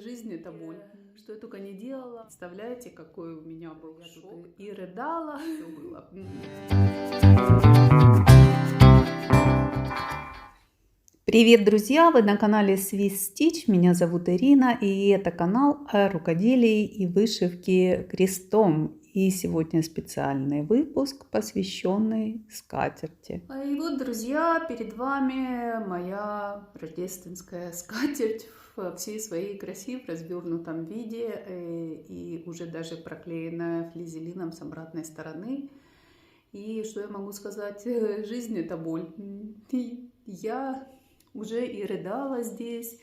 Жизнь — это боль. Что я только не делала. Представляете, какой у меня был шок. И рыдала. Все было. Привет, друзья! Вы на канале Swiss Stitch. Меня зовут Ирина, и это канал о рукоделии и вышивке крестом. И сегодня специальный выпуск, посвященный скатерти. И вот, друзья, перед вами моя рождественская скатерть во всей своей красивой развернутом виде и уже даже проклеенная флизелином с обратной стороны. И что я могу сказать? Жизнь — это боль. Я уже и рыдала здесь,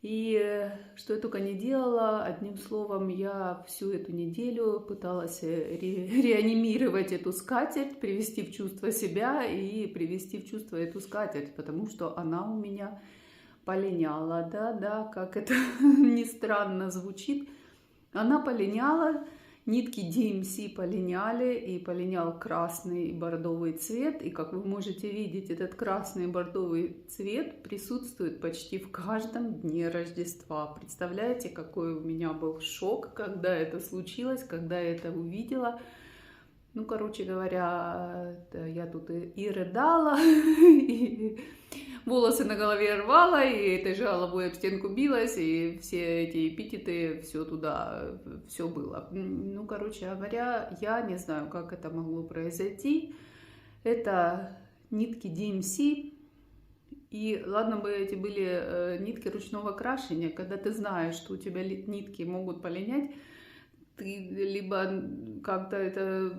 и что я только не делала. Одним словом, я всю эту неделю пыталась реанимировать эту скатерть, привести в чувство себя и привести в чувство эту скатерть, потому что она у меня полиняла, да, как это ни странно звучит. Она полиняла, нитки DMC полиняли, и полинял красный и бордовый цвет. И как вы можете видеть, этот красный и бордовый цвет присутствует почти в каждом дне Рождества. Представляете, какой у меня был шок, когда это случилось, когда я это увидела. Ну, короче говоря, я тут и рыдала, и волосы на голове рвала, и этой же головой об стенку билась, и все эти эпитеты, все туда, все было. Ну, короче говоря, я не знаю, как это могло произойти. Это нитки DMC, и ладно бы эти были нитки ручного крашения, когда ты знаешь, что у тебя нитки могут полинять, ты либо как-то это,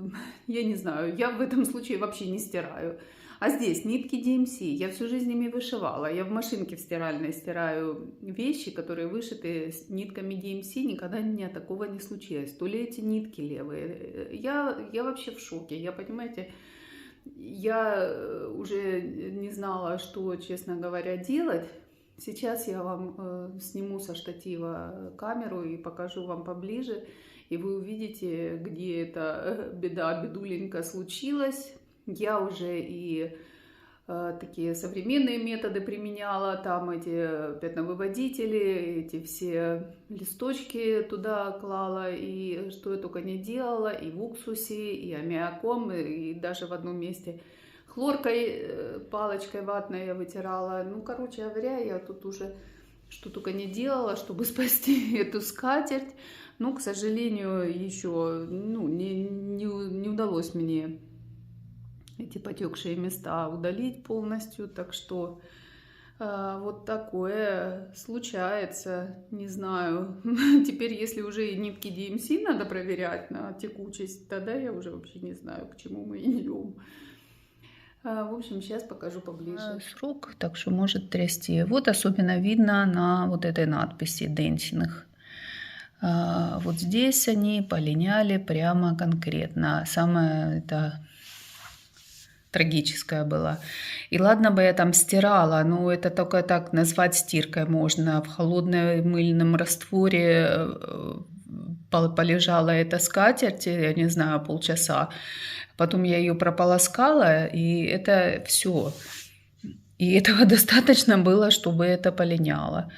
я не знаю, я в этом случае вообще не стираю. А здесь нитки DMC, я всю жизнь ими вышивала. Я в машинке в стиральной стираю вещи, которые вышиты с нитками DMC, никогда у меня такого не случилось. То ли эти нитки левые. Я вообще в шоке, я, понимаете, я уже не знала, что, честно говоря, делать. Сейчас я вам сниму со штатива камеру и покажу вам поближе. И вы увидите, где эта бедуленька случилась. Я уже и такие современные методы применяла. Там эти пятновыводители, эти все листочки туда клала. И что я только не делала. И в уксусе, и аммиаком, и даже в одном месте хлоркой, палочкой ватной я вытирала. Ну, короче говоря, я тут уже что только не делала, чтобы спасти эту скатерть. Но, к сожалению, еще не удалось мне эти потекшие места удалить полностью. Так что вот такое случается. Не знаю. Теперь, если уже и нитки DMC надо проверять на текучесть, тогда я уже вообще не знаю, к чему мы идем. В общем, сейчас покажу поближе. Срок, так что может трясти. Вот особенно видно на вот этой надписи «Dancing». Вот здесь они полиняли прямо конкретно. Самое это трагическое было. И ладно бы я там стирала, но это только так назвать стиркой можно. В холодном мыльном растворе полежала эта скатерть, я не знаю, полчаса. Потом я ее прополоскала, и это все. И этого достаточно было, чтобы это полиняло.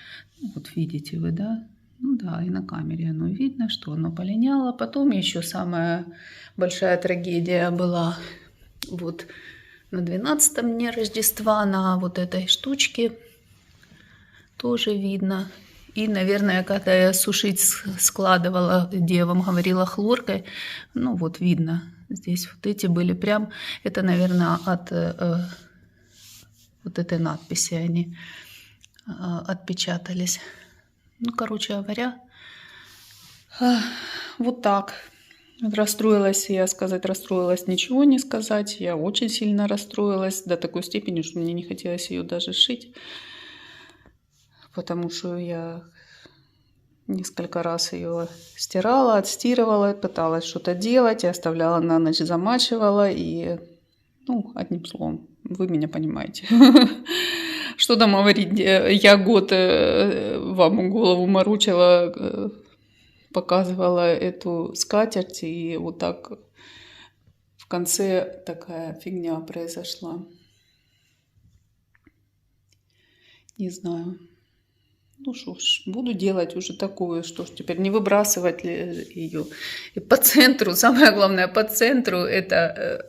Вот видите вы, да? Ну да, и на камере оно видно, что оно полиняло. Потом еще самая большая трагедия была вот на 12-м дне Рождества, на вот этой штучке тоже видно. И, наверное, когда я сушить складывала, где я вам говорила, хлоркой, ну вот видно, здесь вот эти были прям, это, наверное, от вот этой надписи они отпечатались. Ну, короче говоря, вот так. Расстроилась я, расстроилась, ничего не сказать. Я очень сильно расстроилась до такой степени, что мне не хотелось ее даже шить. Потому что я несколько раз ее стирала, отстирывала, пыталась что-то делать, и оставляла на ночь, замачивала. И, ну, одним словом, вы меня понимаете. Что там говорить, я год вам голову морочила, показывала эту скатерть, и вот так в конце такая фигня произошла. Не знаю. Ну что ж, буду делать уже такую, что ж теперь не выбрасывать ее. И по центру, самое главное, по центру это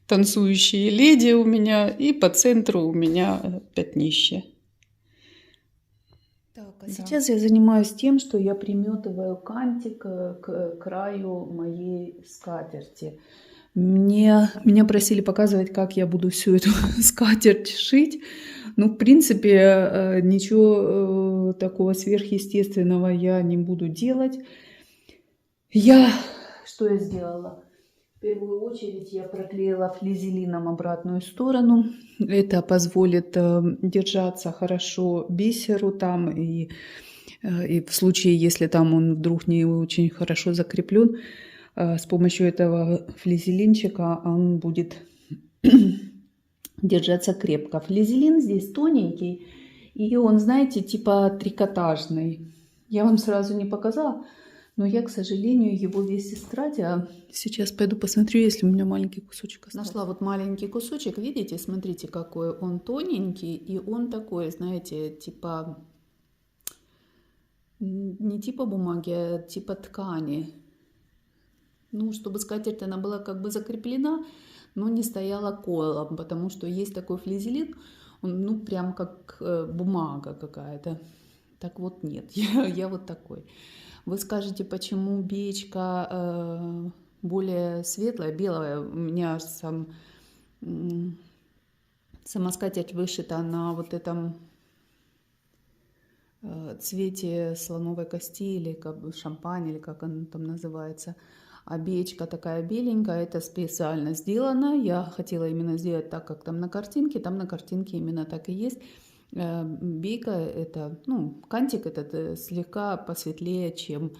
танцующие леди у меня, и по центру у меня пятнище. Так, а сейчас я занимаюсь тем, что я приметываю кантик к краю моей скатерти. Меня просили показывать, как я буду всю эту скатерть шить. Ну, в принципе, ничего такого сверхъестественного я не буду делать. Что я сделала? В первую очередь я проклеила флизелином обратную сторону. Это позволит держаться хорошо бисеру там. И в случае, если там он вдруг не очень хорошо закреплен, с помощью этого флизелинчика он будет держаться крепко. Флизелин здесь тоненький, и он, знаете, типа трикотажный. Я вам сразу не показала, но я, к сожалению, его весь истратила. Сейчас пойду посмотрю, если у меня маленький кусочек остался. Нашла вот маленький кусочек, видите, смотрите, какой он тоненький, и он такой, знаете, типа, не типа бумаги, а типа ткани. Ну, чтобы скатерть, она была как бы закреплена, но не стояла колом, потому что есть такой флизелин, он, ну, прям как бумага какая-то. Так вот нет, я вот такой. Вы скажете, почему биечка более светлая, белая? У меня сама скатерть вышита на вот этом цвете слоновой кости или как бы шампань, или как он там называется. А биечка такая беленькая, это специально сделано. Я хотела именно сделать так, как там на картинке. Там на картинке именно так и есть. Бейка это, ну, кантик этот слегка посветлее, чем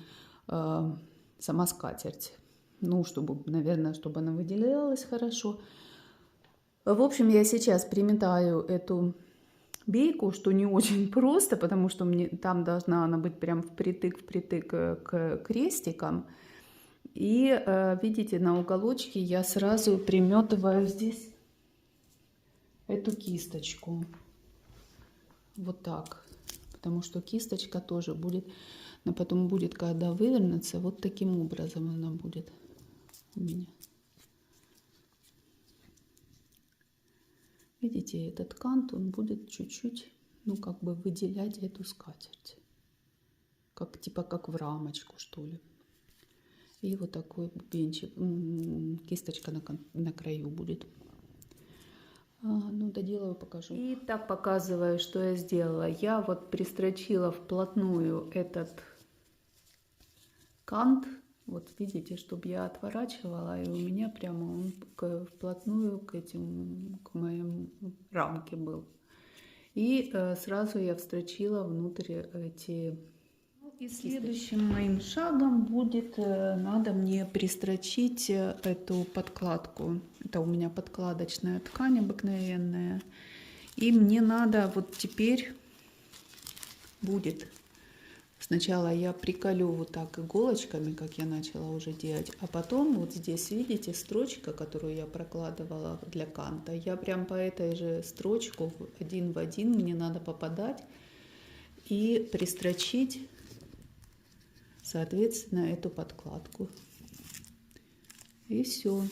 сама скатерть. Ну, чтобы, наверное, чтобы она выделялась хорошо. В общем, я сейчас приметаю эту бейку, что не очень просто, потому что там должна она быть прям впритык к крестикам. И видите, на уголочке я сразу приметываю здесь эту кисточку. Вот так. Потому что кисточка тоже будет, но потом будет, когда вывернется, вот таким образом она будет у меня. Видите, этот кант, он будет чуть-чуть, ну, как бы выделять эту скатерть. Как, типа, как в рамочку, что ли. И вот такой бубенчик, кисточка на краю будет. Ну, доделаю, покажу. И так показываю, что я сделала. Я вот пристрочила вплотную этот кант. Вот видите, чтобы я отворачивала, и у меня прямо он вплотную к моей рамке был. И сразу я встрочила внутрь эти... И следующим моим шагом будет, надо мне пристрочить эту подкладку. Это у меня подкладочная ткань обыкновенная. И мне надо вот теперь будет... Сначала я приколю вот так иголочками, как я начала уже делать. А потом вот здесь, видите, строчка, которую я прокладывала для канта. Я прям по этой же строчку один в один мне надо попадать и пристрочить, соответственно, эту подкладку. И все.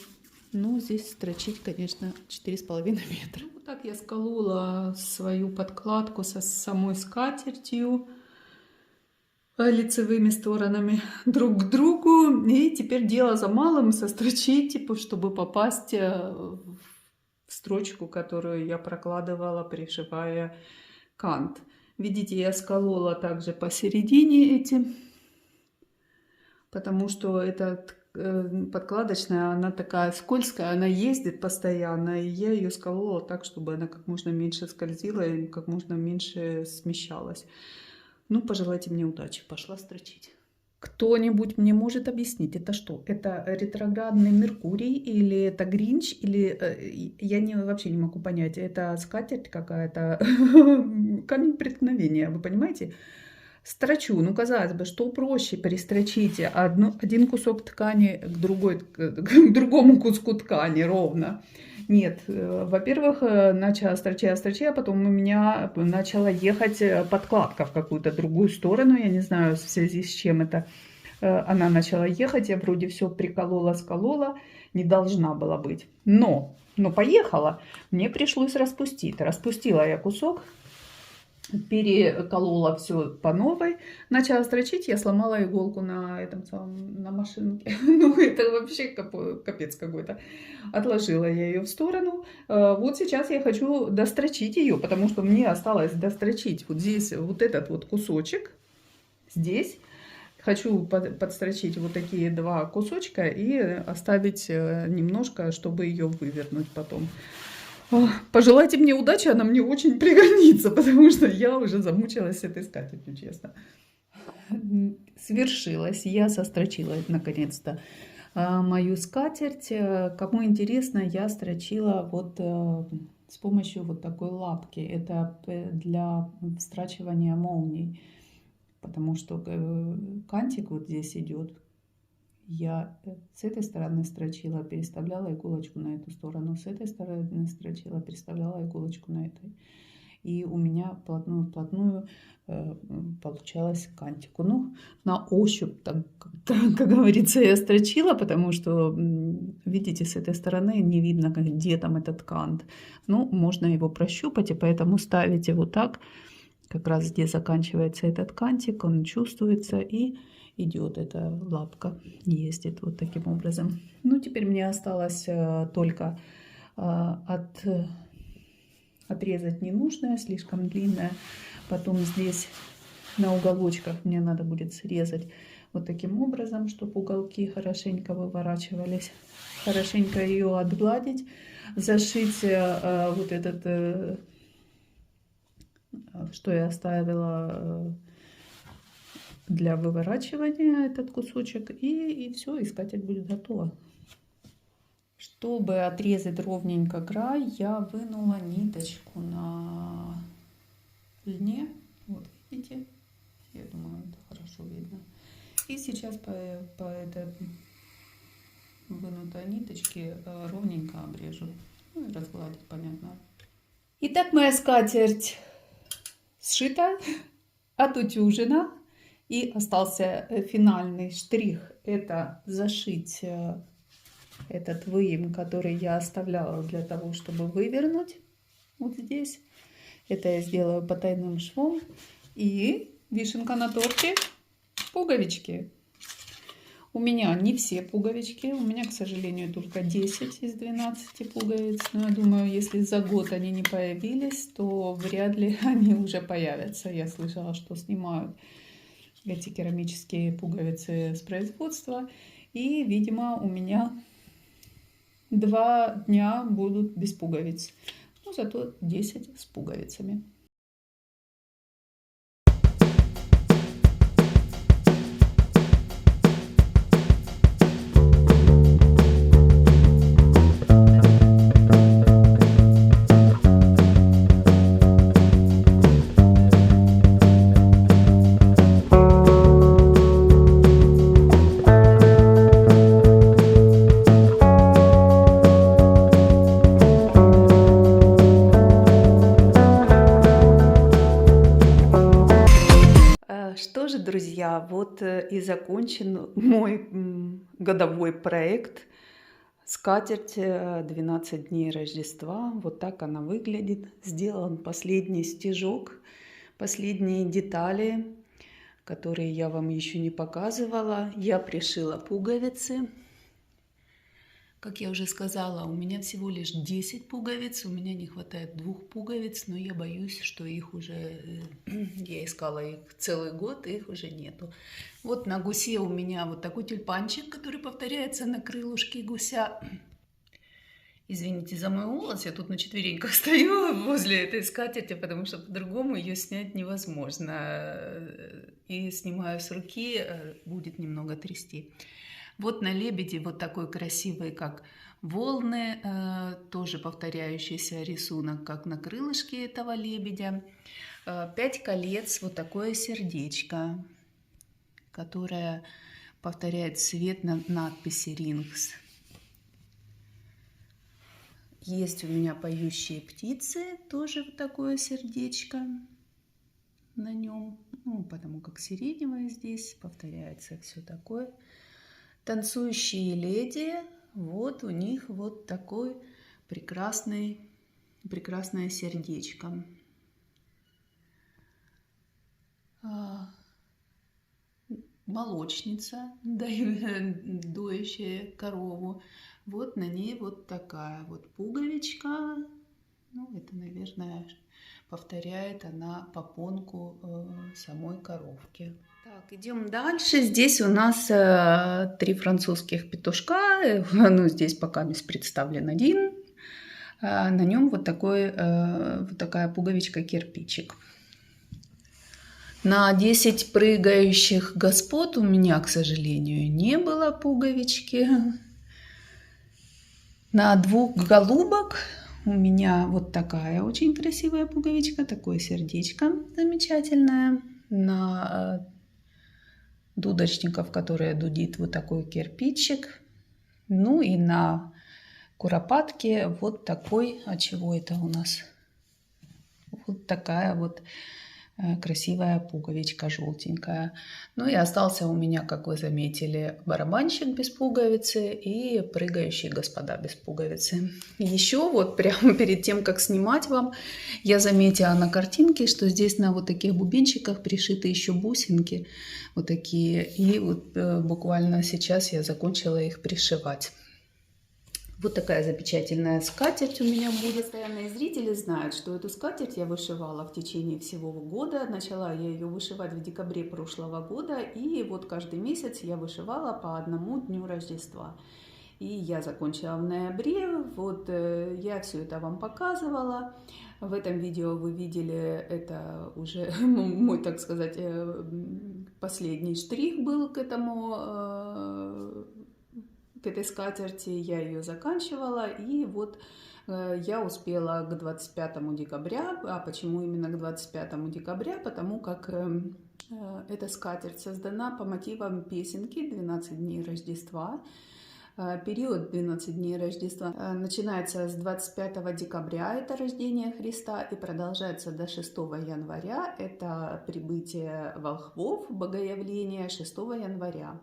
Ну, здесь строчить, конечно, 4,5 метра. Вот так я сколола свою подкладку со самой скатертью, лицевыми сторонами друг к другу. И теперь дело за малым — сострочить, типа, чтобы попасть в строчку, которую я прокладывала, пришивая кант. Видите, я сколола также посередине эти, потому что эта подкладочная, она такая скользкая, она ездит постоянно, и я ее сколола так, чтобы она как можно меньше скользила и как можно меньше смещалась. Ну, пожелайте мне удачи. Пошла строчить. Кто-нибудь мне может объяснить, это что? Это ретроградный Меркурий или это Гринч? Или я вообще не могу понять. Это скатерть какая-то, камень преткновения, вы понимаете? Строчу. Ну, казалось бы, что проще перестрочить один кусок ткани к другому куску ткани ровно. Нет, во-первых, начала строчить, а потом у меня начала ехать подкладка в какую-то другую сторону. Я не знаю, в связи с чем это она начала ехать. Я вроде все приколола, сколола, не должна была быть. Но поехала, мне пришлось распустить. Распустила я кусок, переколола все по новой, начала строчить, я сломала иголку на этом самом, на машинке. Ну, это вообще капец какой-то. Отложила я ее в сторону. Вот сейчас я хочу дострочить ее, потому что мне осталось дострочить вот здесь вот этот вот кусочек. Здесь хочу подстрочить вот такие два кусочка и оставить немножко, чтобы ее вывернуть потом. Пожелайте мне удачи, она мне очень пригодится, потому что я уже замучилась с этой скатертью, честно. Свершилось, я сострочила наконец-то мою скатерть. Кому интересно, я строчила вот с помощью вот такой лапки. Это для встрачивания молний, потому что кантик вот здесь идет. Я с этой стороны строчила, переставляла иголочку на эту сторону, с этой стороны строчила, переставляла иголочку на этой. И у меня вплотную получалось кантику. Ну, на ощупь, так, как говорится, я строчила, потому что, видите, с этой стороны не видно, где там этот кант. Ну, можно его прощупать, и поэтому ставите вот так, как раз где заканчивается этот кантик, он чувствуется, и идет эта лапка, ездит вот таким образом. Ну, теперь мне осталось только отрезать ненужное, слишком длинное. Потом здесь на уголочках мне надо будет срезать вот таким образом, чтобы уголки хорошенько выворачивались. Хорошенько ее отгладить, зашить вот этот, что я оставила для выворачивания, этот кусочек, и все, и скатерть будет готова. Чтобы отрезать ровненько край, я вынула ниточку на льне. Вот видите, я думаю, это хорошо видно. И сейчас по этой вынутой ниточке ровненько обрежу. Ну и разгладить, понятно. Итак, моя скатерть сшита, отутюжена. И остался финальный штрих. Это зашить этот выем, который я оставляла для того, чтобы вывернуть. Вот здесь. Это я сделаю потайным швом. И вишенка на торте. Пуговички. У меня не все пуговички. У меня, к сожалению, только 10 из 12 пуговиц. Но я думаю, если за год они не появились, то вряд ли они уже появятся. Я слышала, что снимают эти керамические пуговицы с производства. И, видимо, у меня 2 дня будут без пуговиц. Но зато 10 с пуговицами. Что же, друзья, вот и закончен мой годовой проект «Скатерть 12 дней Рождества». Вот так она выглядит. Сделан последний стежок, последние детали, которые я вам еще не показывала. Я пришила пуговицы. Как я уже сказала, у меня всего лишь 10 пуговиц, у меня не хватает 2 пуговиц, но я боюсь, что их уже, я искала их целый год, и их уже нету. Вот на гусе у меня вот такой тюльпанчик, который повторяется на крылышке гуся. Извините за мой голос, я тут на четвереньках стою возле этой скатерти, потому что по-другому ее снять невозможно. И снимаю с руки, будет немного трясти. Вот на лебеде вот такой красивый, как волны, тоже повторяющийся рисунок, как на крылышке этого лебедя. 5 колец, вот такое сердечко, которое повторяет цвет на надписи Rings. Есть у меня поющие птицы, тоже вот такое сердечко на нем, ну, потому как сиреневое здесь, повторяется все такое. Танцующие леди, вот у них вот такой прекрасное сердечко. Молочница, доящая корову. Вот на ней вот такая вот пуговичка. Ну, это, наверное, повторяет она попонку самой коровки. Так, идем дальше. Здесь у нас 3 французских петушка. Ну, здесь пока представлен один. На нем вот такая пуговичка-кирпичик. На 10 прыгающих господ у меня, к сожалению, не было пуговички. На 2 голубок у меня вот такая очень красивая пуговичка, такое сердечко замечательное. На дудочников, которые дудит, вот такой кирпичик. Ну и на куропатке вот такой, а чего это у нас? Вот такая вот красивая пуговичка желтенькая. Ну и остался у меня, как вы заметили, барабанщик без пуговицы и прыгающие господа без пуговицы. Еще вот прямо перед тем, как снимать вам, я заметила на картинке, что здесь на вот таких бубенчиках пришиты еще бусинки. Вот такие. И вот буквально сейчас я закончила их пришивать. Вот такая замечательная скатерть у меня будет. Постоянные зрители знают, что эту скатерть я вышивала в течение всего года. Начала я ее вышивать в декабре прошлого года. И вот каждый месяц я вышивала по одному дню Рождества. И я закончила в ноябре. Вот я все это вам показывала. В этом видео вы видели, это уже мой, так сказать, последний штрих был к этой скатерти. Я ее заканчивала, и вот я успела к 25 декабря. А почему именно к 25 декабря? Потому как эта скатерть создана по мотивам песенки «12 дней Рождества». Период 12 дней Рождества начинается с 25 декабря, это рождение Христа, и продолжается до 6 января, это прибытие волхвов, богоявление 6 января.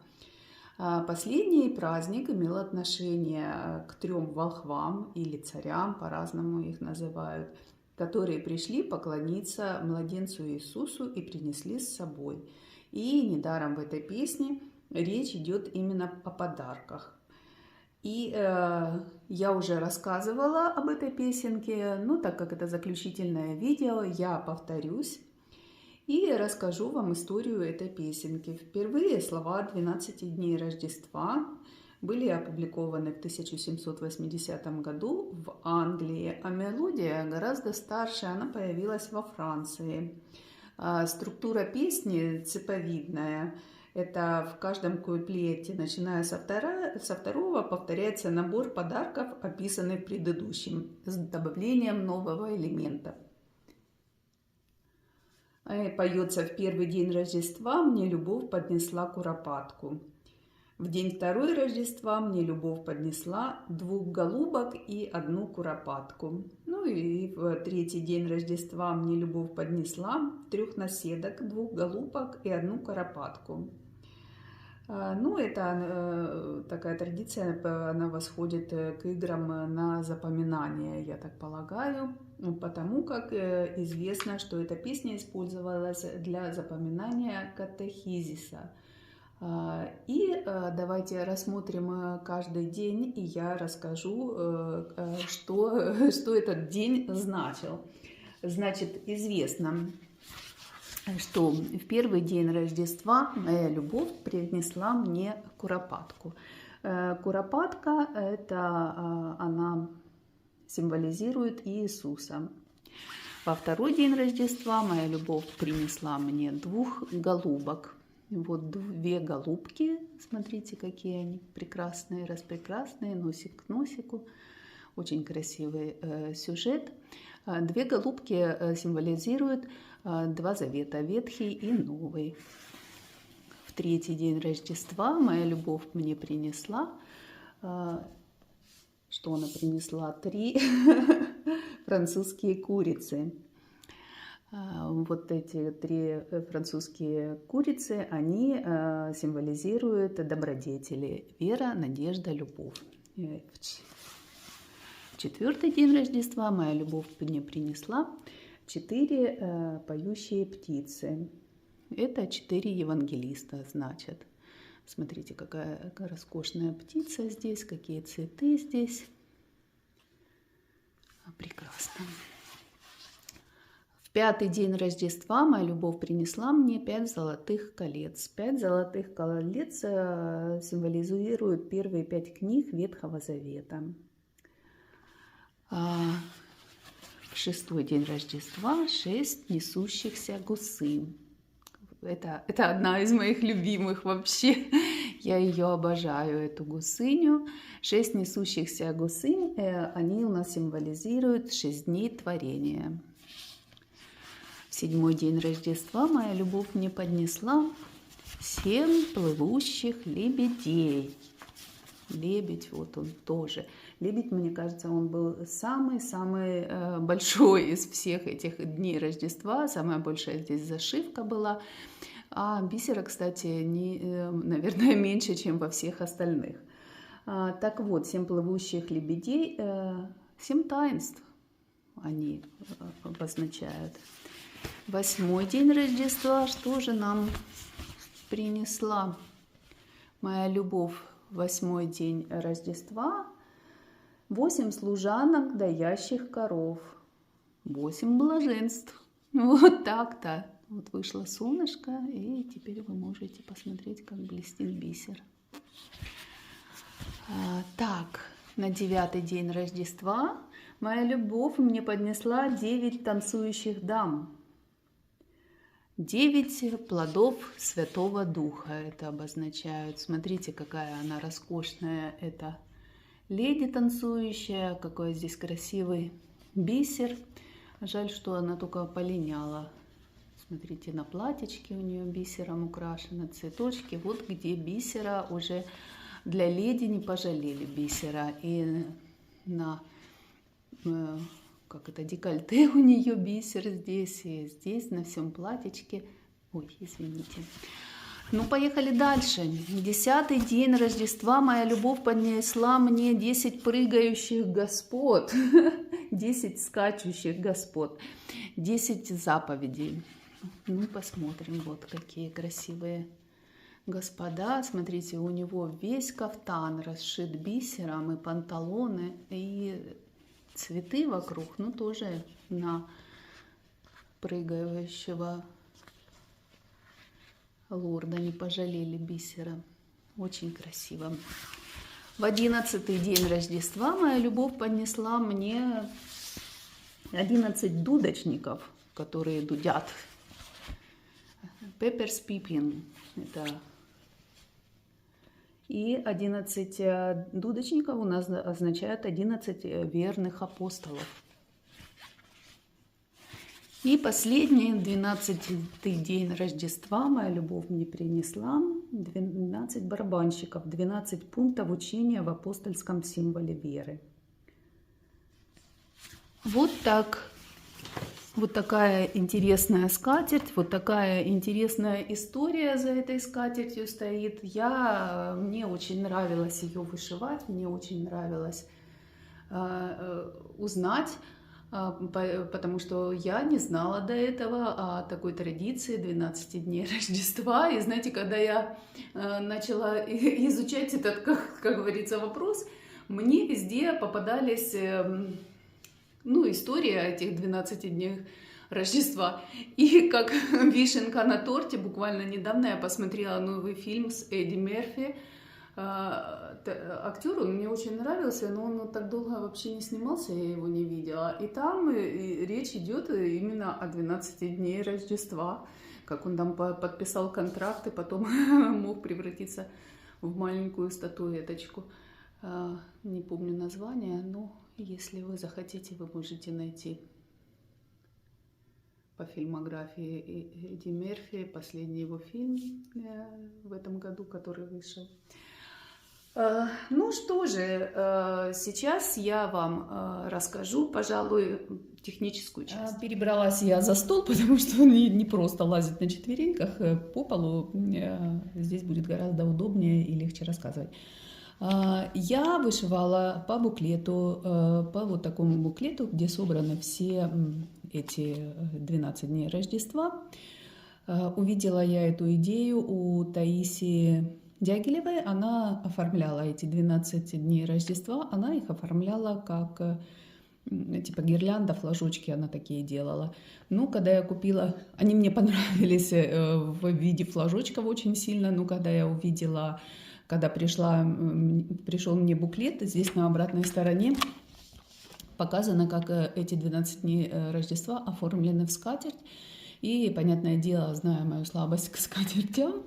Последний праздник имел отношение к 3 волхвам или царям, по-разному их называют, которые пришли поклониться младенцу Иисусу и принесли с собой. И недаром в этой песне речь идет именно о подарках. И я уже рассказывала об этой песенке, но так как это заключительное видео, я повторюсь и расскажу вам историю этой песенки. Впервые слова 12 дней Рождества были опубликованы в 1780 году в Англии, а мелодия гораздо старше, она появилась во Франции. Структура песни цеповидная. Это в каждом куплете, начиная со второго, повторяется набор подарков, описанный предыдущим, с добавлением нового элемента. Поется: в первый день Рождества мне любовь поднесла куропатку. В день второй Рождества мне любовь поднесла 2 голубок и 1 куропатку. Ну и в третий день Рождества мне любовь поднесла 3 наседок, 2 голубок и 1 куропатку. Ну, это такая традиция, она восходит к играм на запоминание, я так полагаю, потому как известно, что эта песня использовалась для запоминания катехизиса. И давайте рассмотрим каждый день, и я расскажу, что этот день значил. Значит, известно, что в первый день Рождества моя любовь принесла мне куропатку. Куропатка, это она символизирует Иисуса. Во второй день Рождества моя любовь принесла мне 2 голубок. Вот 2 голубки, смотрите, какие они прекрасные, распрекрасные, носик к носику. Очень красивый сюжет. 2 голубки символизируют 2 завета, Ветхий и Новый. В третий день Рождества моя любовь мне принесла что она принесла? 3 французские курицы. Вот эти 3 французские курицы, они символизируют добродетели: вера, надежда, любовь. В 4-й день Рождества моя любовь мне принесла 4 поющие птицы. Это 4 евангелиста, значит. Смотрите, какая роскошная птица здесь, какие цветы здесь. Прекрасно. В 5-й день Рождества моя любовь принесла мне 5 золотых колец. 5 золотых колец символизируют первые 5 книг Ветхого Завета. В 6-й день Рождества 6 несущихся гусынь. Это одна из моих любимых вообще. Я ее обожаю, эту гусыню. 6 несущихся гусынь, они у нас символизируют 6 дней творения. В 7-й день Рождества моя любовь мне поднесла 7 плывущих лебедей. Лебедь, вот он тоже. Лебедь, мне кажется, он был самый-самый большой из всех этих дней Рождества. Самая большая здесь зашивка была. А бисера, кстати, наверное, меньше, чем во всех остальных. Так вот, 7 плывущих лебедей, 7 таинств они обозначают. 8-й день Рождества, что же нам принесла моя любовь? 8-й день Рождества: 8 служанок, доящих коров, 8 блаженств. Вот так-то. Вот вышло солнышко, и теперь вы можете посмотреть, как блестит бисер. Так, на 9-й день Рождества моя любовь мне поднесла 9 танцующих дам. 9 плодов Святого Духа это обозначают. Смотрите, какая она роскошная, эта леди танцующая, какой здесь красивый бисер. Жаль, что она только полиняла. Смотрите, на платьечке у нее бисером украшены, цветочки. Вот где бисера уже для леди не пожалели бисера. И на декольте у нее бисер здесь, и здесь на всем платьечке. Ой, извините. Ну, поехали дальше. 10-й день Рождества моя любовь поднесла мне 10 прыгающих господ, 10 скачущих господ, 10 заповедей. Ну, посмотрим, вот какие красивые господа. Смотрите, у него весь кафтан расшит бисером, и панталоны, и цветы вокруг, ну, тоже на прыгающего лорда не пожалели бисера. Очень красиво. В 11-й день Рождества моя любовь поднесла мне 11 дудочников, которые дудят. Peppers Pipin. Это... И 11 дудочников у нас означают 11 верных апостолов. И последний, 12-й день Рождества, моя любовь мне принесла 12 барабанщиков, 12 пунктов учения в апостольском символе веры. Вот так. Вот такая интересная скатерть, вот такая интересная история за этой скатертью стоит. Мне очень нравилось ее вышивать, мне очень нравилось узнать, потому что я не знала до этого о такой традиции 12 дней Рождества. И знаете, когда я начала изучать этот, как говорится, вопрос, мне везде попадались... история этих 12 дней Рождества. И как вишенка на торте, буквально недавно я посмотрела новый фильм с Эдди Мерфи. Актер, он мне очень нравился, но он так долго вообще не снимался, я его не видела. И там речь идет именно о 12 дней Рождества, как он там подписал контракт и потом мог превратиться в маленькую статуэточку. Не помню название, но если вы захотите, вы можете найти по фильмографии Эдди Мерфи последний его фильм в этом году, который вышел. Ну что же, сейчас я вам расскажу, пожалуй, техническую часть. Перебралась я за стол, потому что не просто лазить на четвереньках по полу. Здесь будет гораздо удобнее и легче рассказывать. Я вышивала по буклету, по вот такому буклету, где собраны все эти 12 дней Рождества. Увидела я эту идею у Таисии Дягилевой. Она оформляла эти 12 дней Рождества, она их оформляла как типа гирлянда, флажочки она такие делала. Ну, когда я купила, они мне понравились в виде флажочков очень сильно, но когда я увидела, когда пришел мне буклет, здесь на обратной стороне показано, как эти 12 дней Рождества оформлены в скатерть. И, понятное дело, зная мою слабость к скатертям,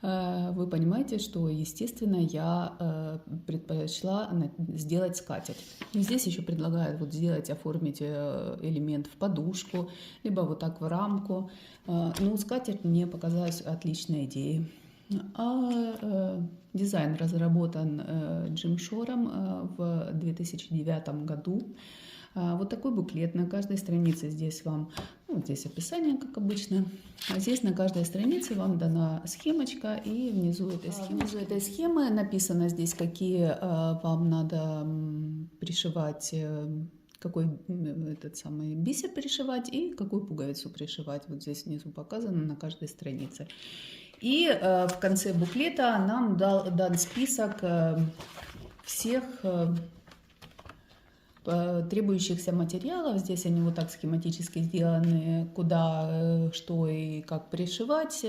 вы понимаете, что, естественно, я предпочла сделать скатерть. Здесь еще предлагают вот сделать, оформить элемент в подушку, либо вот так в рамку. Ну, скатерть мне показалась отличной идеей. Дизайн разработан Джим Шором в 2009 году. Вот такой буклет. На каждой странице здесь вам, ну, здесь описание, как обычно. А здесь на каждой странице вам дана схемочка, и внизу этой схемы написано здесь, какие вам надо пришивать, какой этот самый бисер пришивать и какую пуговицу пришивать. Вот здесь внизу показано на каждой странице. И в конце буклета нам дан список всех требующихся материалов. Здесь они вот так схематически сделаны, куда, что и как пришивать.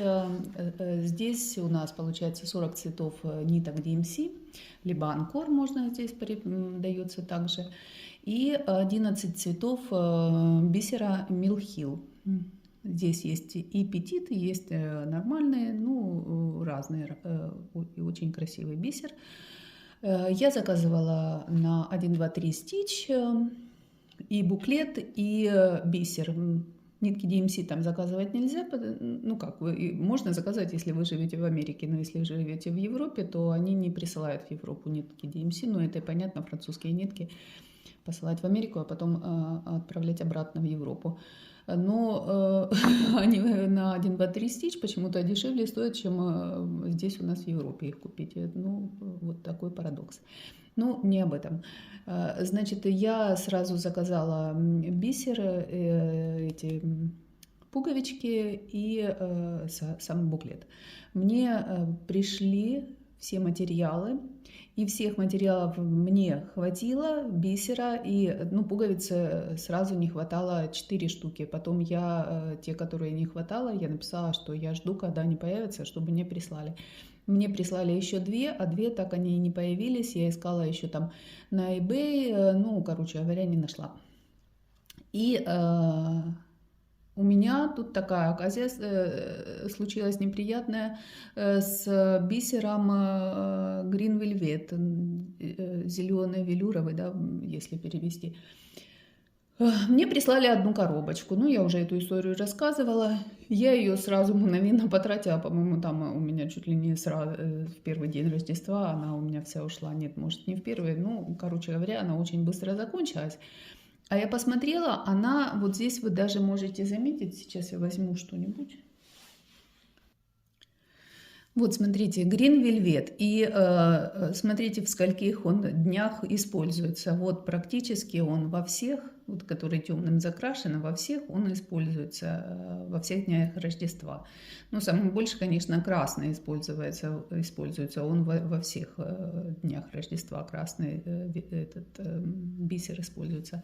Здесь у нас получается 40 цветов ниток DMC, либо Анкор можно здесь дается также, и 11 цветов бисера Милхил. Здесь есть и петиты, есть нормальные, ну, разные, и очень красивый бисер. Я заказывала на 1, 2, 3 стич и буклет, и бисер. Нитки DMC там заказывать нельзя, ну как, можно заказать, если вы живете в Америке, но если живете в Европе, то они не присылают в Европу нитки DMC, но это понятно, французские нитки посылать в Америку, а потом отправлять обратно в Европу. Но они на 1, 2, 3 стич почему-то дешевле стоят, чем здесь у нас в Европе их купить. Ну, вот такой парадокс. Ну, не об этом. Значит, я сразу заказала бисер, эти пуговички и сам буклет. Мне пришли все материалы, и всех материалов мне хватило, бисера, и ну, пуговицы сразу не хватало 4 штуки. Потом я, те, которые не хватало, я написала, что я жду, когда они появятся, чтобы мне прислали. Мне прислали еще 2, а 2 так они и не появились. Я искала еще там на eBay, ну, короче говоря, не нашла. И у меня тут такая оказия случилась неприятная с бисером Green Velvet, зеленый велюровый, да, если перевести. Мне прислали одну коробочку, ну, я уже эту историю рассказывала, я ее сразу мгновенно потратила, по-моему, там у меня чуть ли не сразу в первый день Рождества, она у меня вся ушла, нет, может, не в первый, ну, короче говоря, она очень быстро закончилась. А я посмотрела, она, вот здесь вы даже можете заметить, сейчас я возьму что-нибудь. Вот, смотрите, Green Velvet, и смотрите, в скольких он днях используется. Вот практически он во всех, вот, который темным закрашен, во всех он используется, во всех днях Рождества. Ну, самое больше, конечно, красный используется он во всех днях Рождества, красный этот бисер используется.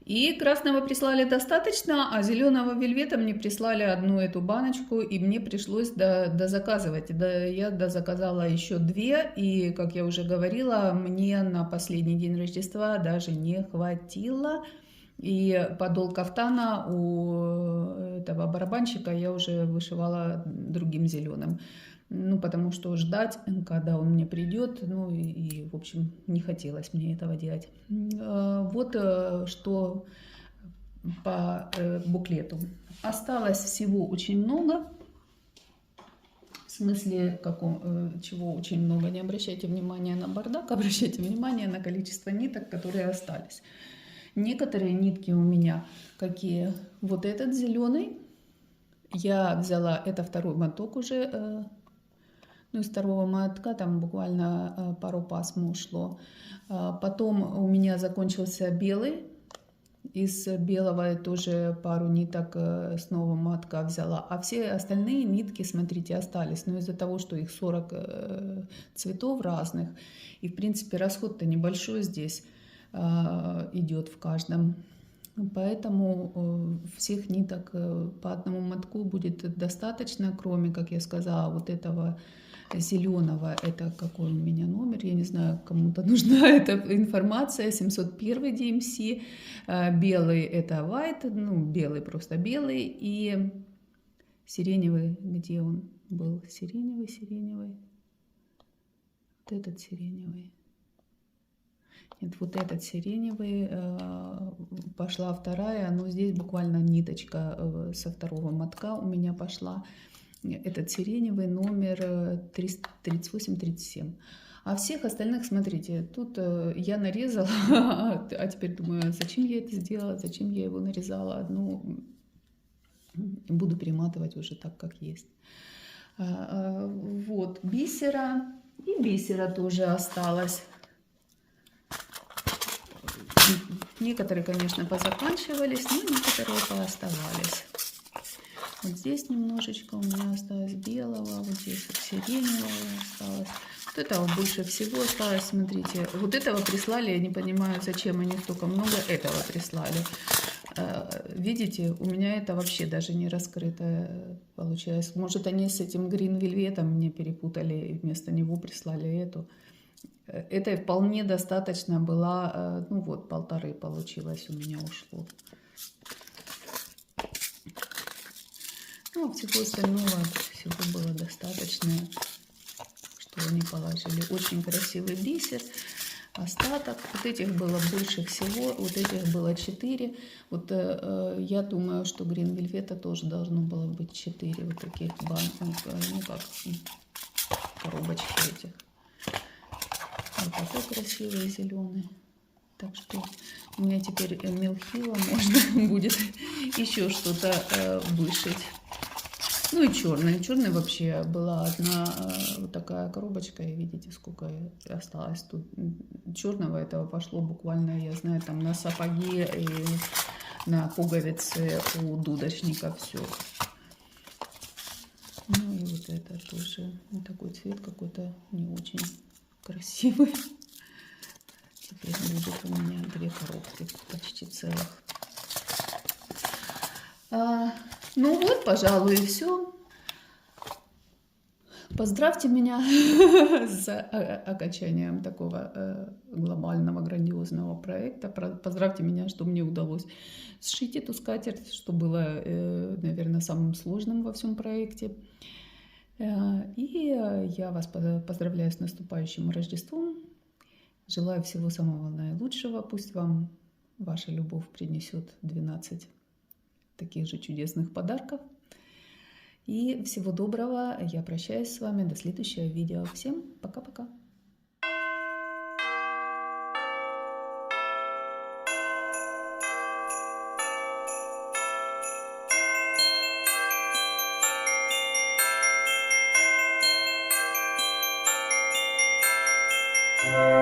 И красного прислали достаточно, а зеленого вельвета мне прислали одну эту баночку, и мне пришлось дозаказывать. Я дозаказала еще 2, и, как я уже говорила, мне на последний день Рождества даже не хватило. И подол кафтана у этого барабанщика я уже вышивала другим зеленым. Ну, потому что ждать, когда он мне придет, ну, и в общем, не хотелось мне этого делать. Вот что по буклету. Осталось всего очень много. смысле, чего очень много. Не обращайте внимания на бардак, обращайте внимание на количество ниток, которые остались. Некоторые нитки у меня какие. Вот этот зеленый. Я взяла, это второй моток уже, ну, из второго мотка там буквально пару пасм ушло. Потом у меня закончился белый. Из белого тоже пару ниток с нового мотка взяла. А все остальные нитки, смотрите, остались. Но из-за того, что их 40 цветов разных, и в принципе расход-то небольшой здесь идет в каждом. Поэтому всех ниток по одному мотку будет достаточно, кроме, как я сказала, вот этого зеленого. Это какой у меня номер, я не знаю, кому-то нужна эта информация. 701 DMC. Белый это white, ну белый, просто белый. И сиреневый, где он был? Сиреневый. Вот этот сиреневый. Нет, вот этот сиреневый, пошла вторая, но здесь буквально ниточка со второго мотка у меня пошла. Этот сиреневый номер 38-37. А всех остальных, смотрите, тут я нарезала, а теперь думаю, зачем я это сделала, зачем я его нарезала. Ну, буду перематывать уже так, как есть. Вот, бисера, и бисера тоже осталось. Некоторые, конечно, позаканчивались, но некоторые пооставались. Вот здесь немножечко у меня осталось белого, вот здесь вот сиреневого осталось. Вот это вот больше всего осталось, смотрите. Вот этого прислали, я не понимаю, зачем они столько много этого прислали. Видите, у меня это вообще даже не раскрытое получилось. Может, они с этим Green Velvet мне перепутали и вместо него прислали эту. Это вполне достаточно было, ну вот, 1,5 получилось у меня ушло. Ну, а всего остального, всего было достаточно, что они положили. Очень красивый бисер, остаток. Вот этих было больше всего, вот этих было 4. Вот я думаю, что Green Velvet тоже должно было быть 4 вот таких ну как, коробочки этих. Вот такой красивый зеленый. Так что у меня теперь мелхила можно будет еще что-то вышить. Ну и черный. Черный вообще была одна вот такая коробочка. И видите, сколько осталось тут. Черного этого пошло буквально, я знаю, там на сапоги и на пуговицы у дудочника все. Ну и вот это тоже. Вот такой цвет какой-то не очень красивый. Теперь будет у меня 2 коробки почти целых. Ну вот, пожалуй, и все. Поздравьте меня с окончанием такого глобального, грандиозного проекта. Поздравьте меня, что мне удалось сшить эту скатерть, что было, наверное, самым сложным во всем проекте. И я вас поздравляю с наступающим Рождеством. Желаю всего самого наилучшего. Пусть вам ваша любовь принесет 12 таких же чудесных подарков. И всего доброго. Я прощаюсь с вами. До следующего видео. Всем пока-пока. Thank you.